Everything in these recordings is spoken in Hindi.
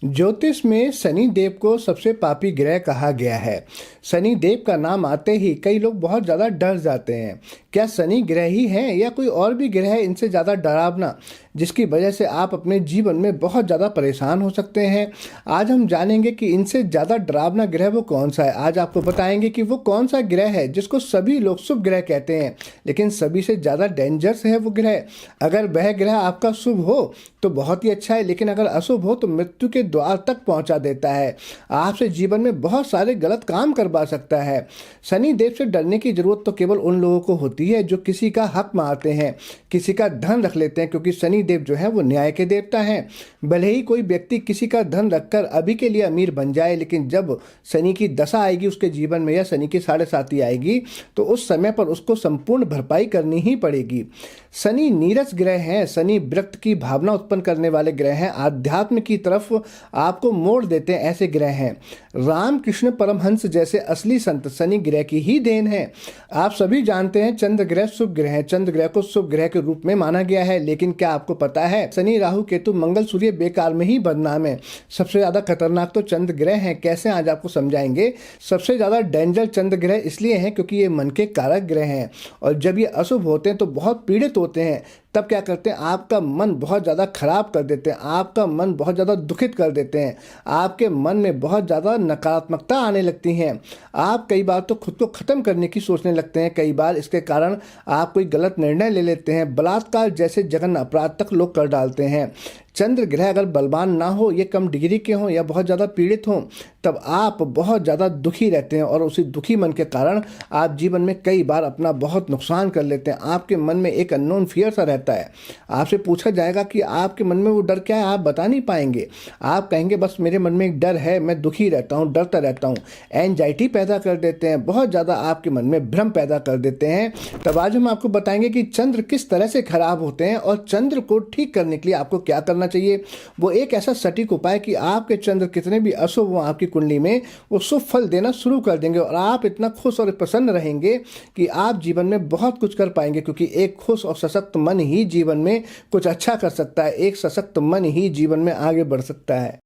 ज्योतिष में शनि देव को सबसे पापी ग्रह कहा गया है। शनि देव का नाम आते ही कई लोग बहुत ज़्यादा डर जाते हैं। क्या शनि ग्रह ही हैं या कोई और भी ग्रह है इनसे ज़्यादा डरावना, जिसकी वजह से आप अपने जीवन में बहुत ज़्यादा परेशान हो सकते हैं? आज हम जानेंगे कि इनसे ज़्यादा डरावना ग्रह वो कौन सा है। आज आपको बताएंगे कि वो कौन सा ग्रह है जिसको सभी लोग शुभ ग्रह कहते हैं, लेकिन सभी से ज़्यादा डेंजरस है वो ग्रह। अगर वह ग्रह आपका शुभ हो तो बहुत ही अच्छा है, लेकिन अगर अशुभ हो तो मृत्यु के द्वार तक पहुंचा देता है। आपसे जीवन में बहुत सारे गलत काम करवा सकता है। शनि देव से डरने की जरूरत तो केवल उन लोगों को होती है जो किसी का हक मारते हैं, किसी का धन रख लेते हैं, क्योंकि शनि देव जो है वो न्याय के देवता हैं। भले ही कोई व्यक्ति किसी का धन रखकर अभी के लिए अमीर बन जाए, लेकिन जब शनि की दशा आएगी उसके जीवन में या शनि की 7.5 आएगी तो उस समय पर उसको संपूर्ण भरपाई करनी ही पड़ेगी। शनि नीरस ग्रह हैं। शनि विरक्त की भावना उत्पन्न करने वाले ग्रह हैं। आध्यात्म की तरफ आपको मोड़ देते हैं ऐसे ग्रह हैं। रामकृष्ण परमहंस जैसे असली संत शनि ग्रह की ही देन है। आप सभी जानते हैं चंद्र ग्रह शुभ ग्रह है। चंद्र ग्रह को शुभ ग्रह के रूप में माना गया है, लेकिन क्या आपको पता है शनि राहु केतु मंगल सूर्य बेकार में ही बदनाम है। सबसे ज्यादा खतरनाक तो चंद्र ग्रह हैं। कैसे, आज आपको समझाएंगे। सबसे ज्यादा डेंजर चंद्र ग्रह इसलिए हैं क्योंकि ये मन के कारक ग्रह हैं, और जब ये अशुभ होते हैं तो बहुत पीड़ित होते हैं। तब क्या करते हैं, आपका मन बहुत ज़्यादा खराब कर देते हैं, आपका मन बहुत ज़्यादा दुखित कर देते हैं, आपके मन में बहुत ज़्यादा नकारात्मकता आने लगती हैं। आप कई बार तो खुद को ख़त्म करने की सोचने लगते हैं। कई बार इसके कारण आप कोई गलत निर्णय ले लेते हैं। बलात्कार जैसे जघन्य अपराध तक लोग कर डालते हैं। चंद्र ग्रह अगर बलवान ना हो, ये कम डिग्री के हों या बहुत ज़्यादा पीड़ित हों, तब आप बहुत ज़्यादा दुखी रहते हैं, और उसी दुखी मन के कारण आप जीवन में कई बार अपना बहुत नुकसान कर लेते हैं। आपके मन में एक अननोन फियर सा रहता है। आपसे पूछा जाएगा कि आपके मन में वो डर क्या है, आप बता नहीं पाएंगे। आप कहेंगे बस मेरे मन में एक डर है, मैं दुखी रहता हूँ, डरता रहता हूँ। एंजाइटी पैदा कर देते हैं, बहुत ज़्यादा आपके मन में भ्रम पैदा कर देते हैं। तब आज हम आपको बताएंगे कि चंद्र किस तरह से खराब होते हैं और चंद्र को ठीक करने के लिए आपको क्या करना चाहिए। वो एक ऐसा सटीक उपाय कि आपके चंद्र कितने भी अशुभ हो आपकी कुंडली में, वो शुभ फल देना शुरू कर देंगे, और आप इतना खुश और प्रसन्न रहेंगे कि आप जीवन में बहुत कुछ कर पाएंगे। क्योंकि एक खुश और सशक्त मन ही जीवन में कुछ अच्छा कर सकता है। एक सशक्त मन ही जीवन में आगे बढ़ सकता है।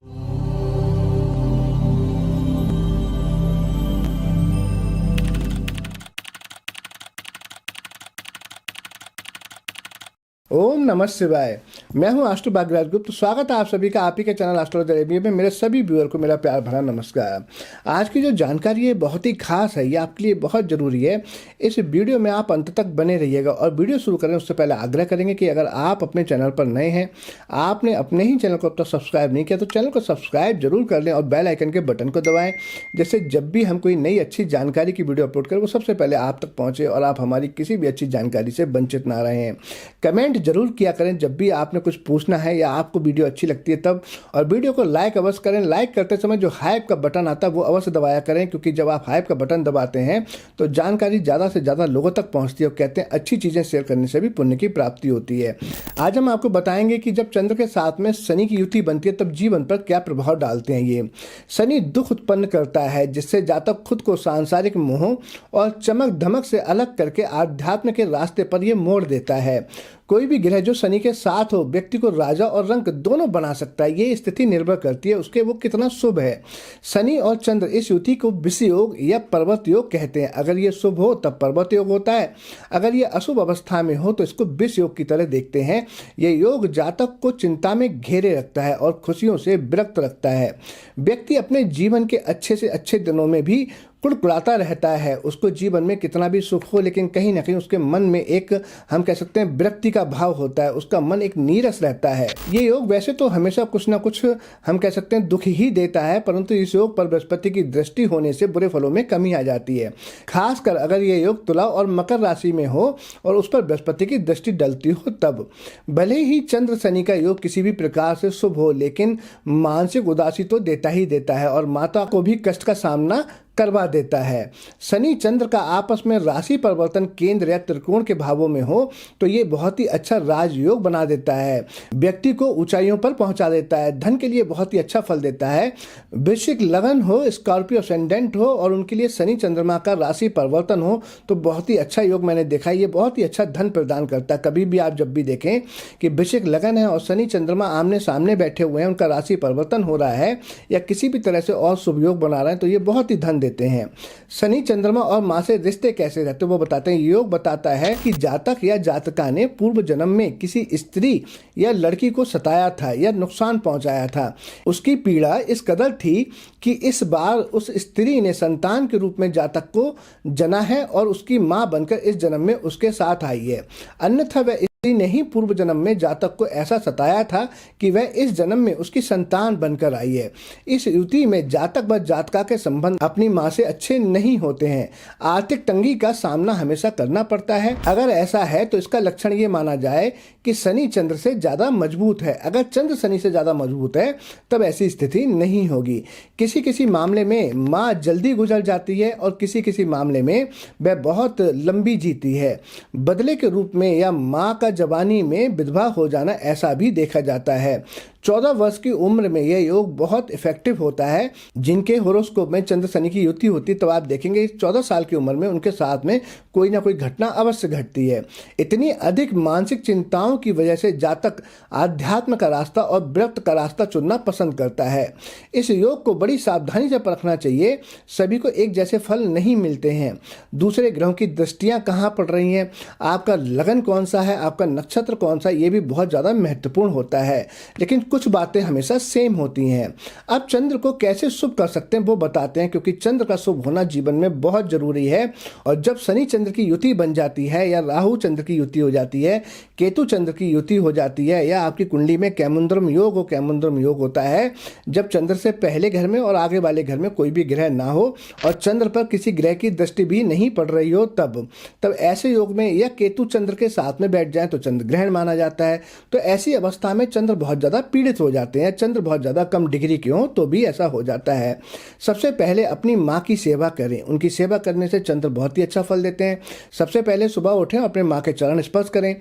ओम नमः शिवाय। मैं हूं आष्टु भाग्यराज गुप्त। स्वागत है आप सभी का आप ही के चैनल एस्ट्रोलॉजर एबी में। मेरे सभी व्यूअर को मेरा प्यार भरा नमस्कार। आज की जो जानकारी है बहुत ही खास है, ये आपके लिए बहुत ज़रूरी है। इस वीडियो में आप अंत तक बने रहिएगा। और वीडियो शुरू करें उससे पहले आग्रह करेंगे कि अगर आप अपने चैनल पर नए हैं, आपने अपने ही चैनल को अब तक सब्सक्राइब नहीं किया, तो चैनल को सब्सक्राइब जरूर कर लें और बेल आइकन के बटन को दबाएँ, जिससे जब भी हम कोई नई अच्छी जानकारी की वीडियो अपलोड करें वो सबसे पहले आप तक पहुँचे और आप हमारी किसी भी अच्छी जानकारी से वंचित ना रहें। कमेंट जरूर किया करें जब भी आपने कुछ पूछना है या आपको वीडियो अच्छी लगती है तब, और वीडियो को लाइक अवश्य करें। लाइक करते समय जो हाइप का बटन आता है वो अवश्य दबाया करें, क्योंकि जब आप हाइप का बटन दबाते हैं तो जानकारी ज़्यादा से ज़्यादा लोगों तक पहुंचती है। और कहते हैं अच्छी चीज़ें शेयर करने से भी पुण्य की प्राप्ति होती है। आज हम आपको बताएंगे कि जब चंद्र के साथ में शनि की युति बनती है तब जीवन पर क्या प्रभाव डालते हैं। ये शनि दुख उत्पन्न करता है, जिससे जातक खुद को सांसारिक मोह और चमक धमक से अलग करके आध्यात्म के रास्ते पर यह मोड़ देता है। कोई भी ग्रह जो शनि के साथ हो व्यक्ति को राजा और रंक दोनों बना सकता है। ये स्थिति निर्भर करती है उसके वो कितना शुभ है। शनि और चंद्र इस युति को विष योग या पर्वत योग कहते हैं। अगर ये शुभ हो तब पर्वत योग होता है, अगर ये अशुभ अवस्था में हो तो इसको विष योग की तरह देखते हैं। ये योग जातक को चिंता में घेरे रखता है और खुशियों से विरक्त रखता है। व्यक्ति अपने जीवन के अच्छे से अच्छे दिनों में भी कुड़कुड़ाता रहता है। उसको जीवन में कितना भी सुख हो, लेकिन कहीं ना कहीं उसके मन में एक, हम कह सकते हैं, विरक्ति का भाव होता है। उसका मन एक नीरस रहता है। ये योग वैसे तो हमेशा कुछ ना कुछ, हम कह सकते हैं, दुख ही देता है, परंतु इस योग पर बृहस्पति की दृष्टि होने से बुरे फलों में कमी आ जाती है। खासकर अगर ये योग तुला और मकर राशि में हो और उस पर बृहस्पति की दृष्टि डलती हो तब। भले ही चंद्र शनि का योग किसी भी प्रकार से शुभ हो, लेकिन मानसिक उदासी तो देता ही देता है और माता को भी कष्ट का सामना करवा देता है। शनि चंद्र का आपस में राशि परिवर्तन केंद्र या त्रिकोण के भावों में हो तो ये बहुत ही अच्छा राजयोग बना देता है, व्यक्ति को ऊंचाइयों पर पहुंचा देता है, धन के लिए बहुत ही अच्छा फल देता है। वृश्चिक लगन हो, स्कॉर्पियो असेंडेंट हो और उनके लिए शनि चंद्रमा का राशि परिवर्तन हो तो बहुत ही अच्छा योग मैंने देखा है। ये बहुत ही अच्छा धन प्रदान करता है। कभी भी आप जब भी देखें कि वृश्चिक लगन है और शनि चंद्रमा आमने सामने बैठे हुए हैं, उनका राशि परिवर्तन हो रहा है या किसी भी तरह से और शुभ योग बना रहे हैं तो ये बहुत ही धन देते हैं। शनि चंद्रमा और माँ से रिश्ते कैसे रहते हैं वो बताते हैं। योग बताता है कि जातक या जातका ने पूर्व जन्म में किसी स्त्री या लड़की को सताया था या नुकसान पहुंचाया था। उसकी पीड़ा इस कदर थी कि इस बार उस स्त्री ने संतान के रूप में जातक को जना है और उसकी मां बनकर इस जन्म में उसके साथ आई है। अन्यथा वह स्त्री ने ही पूर्व जन्म में जातक को ऐसा सताया था कि वह इस जन्म में उसकी संतान बनकर आई है। इस युति में जातक व जातका के संबंध अपनी मां से अच्छे नहीं होते हैं। आर्थिक तंगी का सामना हमेशा करना पड़ता है। अगर ऐसा है तो इसका लक्षण ये माना जाए कि शनि चंद्र से ज्यादा मजबूत है। अगर चंद्र शनि से ज्यादा मजबूत है तब ऐसी स्थिति नहीं होगी। किसी किसी मामले में माँ जल्दी गुजर जाती है और किसी किसी मामले में वह बहुत लंबी जीती है। बदले के रूप में या माँ का जवानी में विधवा हो जाना ऐसा भी देखा जाता है। 14 वर्ष की उम्र में यह योग बहुत इफेक्टिव होता है। जिनके होरोस्कोप में चंद्र शनि की युति होती है तो आप देखेंगे 14 साल की उम्र में उनके साथ में कोई ना कोई घटना अवश्य घटती है। इतनी अधिक मानसिक चिंताओं की वजह से जातक आध्यात्म का रास्ता और व्रत का रास्ता चुनना पसंद करता है। इस योग को बड़ी सावधानी से परखना चाहिए। सभी को एक जैसे फल नहीं मिलते हैं। दूसरे ग्रहों की दृष्टियां कहाँ पड़ रही हैं, आपका लगन कौन सा है, आपका नक्षत्र कौन सा, ये भी बहुत ज़्यादा महत्वपूर्ण होता है। लेकिन कुछ बातें हमेशा सेम होती हैं। अब चंद्र को कैसे शुभ कर सकते हैं वो बताते हैं, क्योंकि चंद्र का शुभ होना जीवन में बहुत जरूरी है। और जब शनि चंद्र की युति बन जाती है या राहु चंद्र की युति हो जाती है, केतु चंद्र की युति हो जाती है या आपकी कुंडली में कैमुंद्रम योग हो, कैमुंद्रम योग होता है जब चंद्र से पहले घर में और आगे वाले घर में कोई भी ग्रह ना हो और चंद्र पर किसी ग्रह की दृष्टि भी नहीं पड़ रही हो, तब ऐसे योग में या केतु चंद्र के साथ में बैठ जाए तो चंद्र ग्रहण माना जाता है। तो ऐसी अवस्था में चंद्र बहुत ज्यादा पीड़ित हो जाते हैं। चंद्र बहुत ज्यादा कम डिग्री के हो तो भी ऐसा हो जाता है। सबसे पहले अपनी माँ की सेवा करें। उनकी सेवा करने से चंद्र बहुत ही अच्छा फल देते हैं। सबसे पहले सुबह उठें, अपने माँ के चरण स्पर्श करें।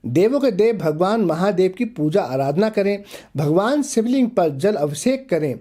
देवों के देव भगवान महादेव की पूजा आराधना करें। भगवान शिवलिंग पर जल अभिषेक करें।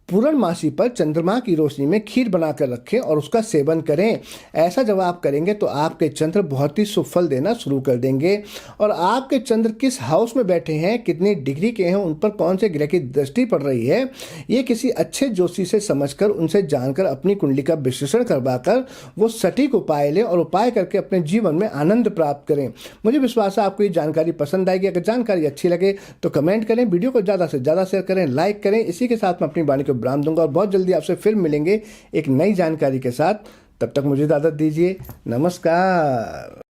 पूर्णमासी पर चंद्रमा की रोशनी में खीर बनाकर रखें और उसका सेवन करें। ऐसा जब आप करेंगे तो आपके चंद्र बहुत ही शुभ फल देना शुरू कर देंगे। और आपके चंद्र किस हाउस में बैठे हैं, कितनी डिग्री के हैं, उन पर कौन से ग्रह की दृष्टि पड़ रही है, ये किसी अच्छे ज्योतिषी से समझकर उनसे जानकर अपनी कुंडली का विश्लेषण करवाकर वो सटीक उपाय लें और उपाय करके अपने जीवन में आनंद प्राप्त करें। मुझे विश्वास है आपको ये जानकारी पसंद आएगी। अगर जानकारी अच्छी लगे तो कमेंट करें, वीडियो को ज़्यादा से ज़्यादा शेयर करें, लाइक करें। इसी के साथ मैं अपनी वाणी को विराम दूंगा और बहुत जल्दी आपसे फिर मिलेंगे एक नई जानकारी के साथ। तब तक मुझे इजाजत दीजिए। नमस्कार।